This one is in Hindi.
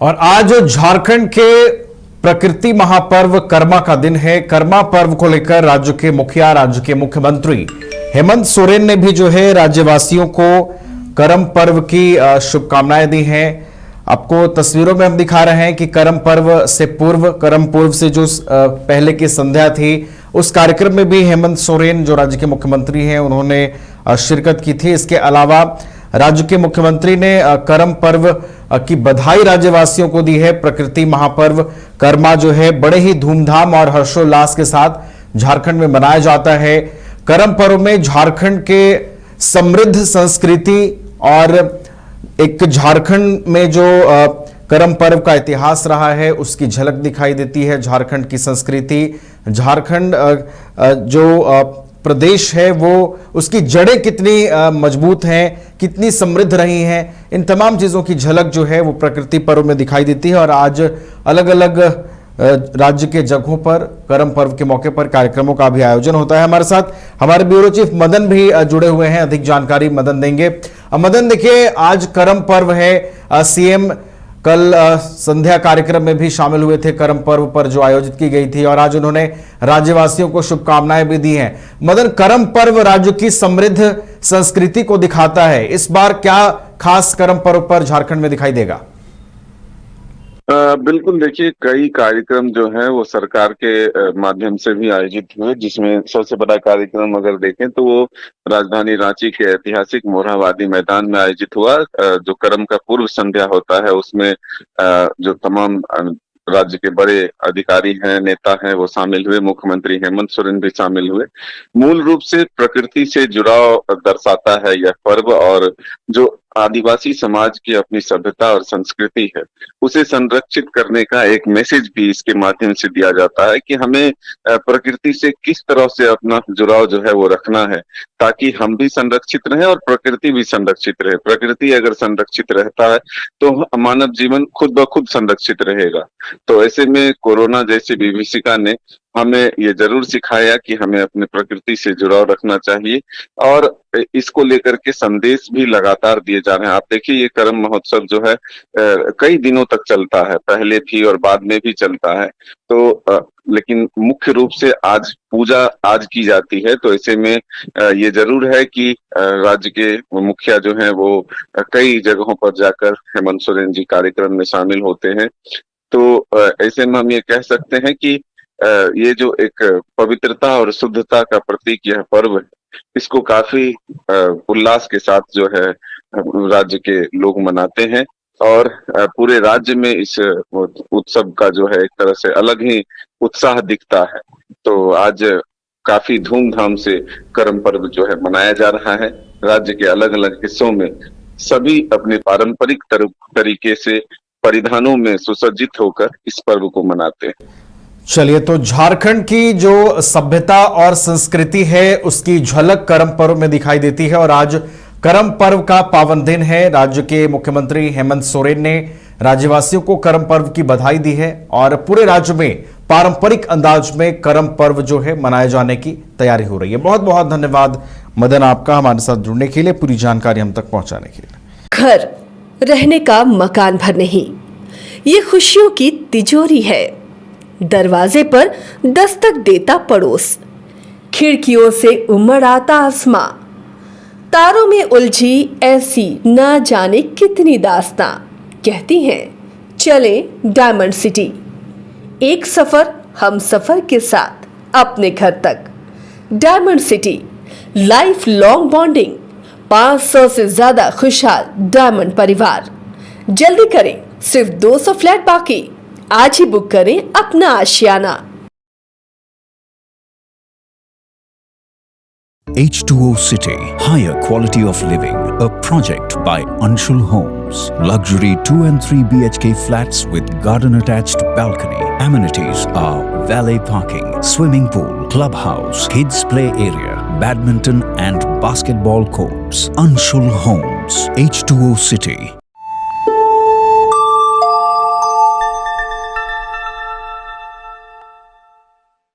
और आज झारखंड के प्रकृति महापर्व कर्मा का दिन है। कर्मा पर्व को लेकर राज्य के मुखिया, राज्य के मुख्यमंत्री हेमंत सोरेन ने भी जो है राज्यवासियों को करम पर्व की शुभकामनाएं दी हैं। आपको तस्वीरों में हम दिखा रहे हैं कि करम पर्व से पूर्व, करम पूर्व से जो पहले की संध्या थी, उस कार्यक्रम में भी हेमंत सोरेन जो राज्य के मुख्यमंत्री हैं उन्होंने शिरकत की थी। इसके अलावा राज्य के मुख्यमंत्री ने करम पर्व की बधाई राज्यवासियों को दी है। प्रकृति महापर्व कर्मा जो है बड़े ही धूमधाम और हर्षोल्लास के साथ झारखंड में मनाया जाता है। करम पर्व में झारखंड के समृद्ध संस्कृति और एक झारखंड में जो करम पर्व का इतिहास रहा है उसकी झलक दिखाई देती है। झारखंड की संस्कृति, झारखंड जो प्रदेश है वो उसकी जड़ें कितनी मजबूत हैं, कितनी समृद्ध रही हैं, इन तमाम चीज़ों की झलक जो है वो प्रकृति पर्व में दिखाई देती है। और आज अलग अलग राज्य के जगहों पर करम पर्व के मौके पर कार्यक्रमों का भी आयोजन होता है। हमारे साथ हमारे ब्यूरो चीफ मदन भी जुड़े हुए हैं, अधिक जानकारी मदन देंगे। मदन, देखिए आज करम पर्व है, सीएम कल संध्या कार्यक्रम में भी शामिल हुए थे करम पर्व पर जो आयोजित की गई थी, और आज उन्होंने राज्यवासियों को शुभकामनाएं भी दी हैं। मदन, करम पर्व राज्य की समृद्ध संस्कृति को दिखाता है, इस बार क्या खास करम पर्व पर झारखंड में दिखाई देगा? बिल्कुल, देखिए कई कार्यक्रम जो है वो सरकार के माध्यम से भी आयोजित हुए, जिसमें सबसे बड़ा कार्यक्रम अगर देखें तो वो राजधानी रांची के ऐतिहासिक मोरहाबादी मैदान में आयोजित हुआ। जो करम का पूर्व संध्या होता है उसमें जो तमाम राज्य के बड़े अधिकारी हैं, नेता हैं, वो शामिल हुए। मुख्यमंत्री हेमंत सोरेन भी शामिल हुए। मूल रूप से प्रकृति से जुड़ाव दर्शाता है यह पर्व, और जो आदिवासी समाज की अपनी सभ्यता और संस्कृति है उसे संरक्षित करने का एक मैसेज भी इसके माध्यम से दिया जाता है कि हमें प्रकृति से किस तरह से अपना जुड़ाव जो है वो रखना है, ताकि हम भी संरक्षित रहें और प्रकृति भी संरक्षित रहे। प्रकृति अगर संरक्षित रहता है तो मानव जीवन खुद ब खुद संरक्षित रहेगा। तो ऐसे में कोरोना जैसी विभीषिका ने हमें ये जरूर सिखाया कि हमें अपने प्रकृति से जुड़ाव रखना चाहिए, और इसको लेकर के संदेश भी लगातार दिए जा रहे हैं। आप देखिए ये करम महोत्सव जो है कई दिनों तक चलता है, पहले भी और बाद में भी चलता है। तो लेकिन मुख्य रूप से आज पूजा आज की जाती है। तो ऐसे में ये जरूर है कि राज्य के मुखिया जो हैं वो कई जगहों पर जाकर हेमंत सोरेन जी कार्यक्रम में शामिल होते हैं। तो ऐसे में हम ये कह सकते हैं कि ये जो एक पवित्रता और शुद्धता का प्रतीक यह पर्व है, इसको काफी उल्लास के साथ जो है राज्य के लोग मनाते हैं, और पूरे राज्य में इस उत्सव का जो है एक तरह से अलग ही उत्साह दिखता है। तो आज काफी धूमधाम से करम पर्व जो है मनाया जा रहा है। राज्य के अलग अलग हिस्सों में सभी अपने पारंपरिक तरीके से परिधानों में सुसज्जित होकर इस पर्व को मनाते हैं। चलिए, तो झारखंड की जो सभ्यता और संस्कृति है उसकी झलक करम पर्व में दिखाई देती है, और आज करम पर्व का पावन दिन है। राज्य के मुख्यमंत्री हेमंत सोरेन ने राज्यवासियों को करम पर्व की बधाई दी है, और पूरे राज्य में पारंपरिक अंदाज में करम पर्व जो है मनाए जाने की तैयारी हो रही है। बहुत बहुत धन्यवाद मदन आपका हमारे साथ जुड़ने के लिए, पूरी जानकारी हम तक पहुंचाने के लिए। घर रहने का मकान भर नहीं, ये खुशियों की तिजोरी है। दरवाजे पर दस्तक देता पड़ोस, खिड़कियों से उमड़ आता आसमां, तारों में उलझी ऐसी ना जाने कितनी दास्तां। कहती हैं चले डायमंड सिटी, एक सफर हम सफर के साथ अपने घर तक। Diamond city, life long bonding, 500 से ज्यादा खुशहाल डायमंड परिवार। जल्दी करें, सिर्फ 200 फ्लैट बाकी। आज ही बुक करें अपना आशियाना। H2O City, higher quality of living, a project by Anshul Homes. Luxury 2 and 3 BHK flats with garden attached balcony. Amenities are valet parking, swimming pool, clubhouse, kids play area, badminton and basketball courts. Anshul Homes, H2O City.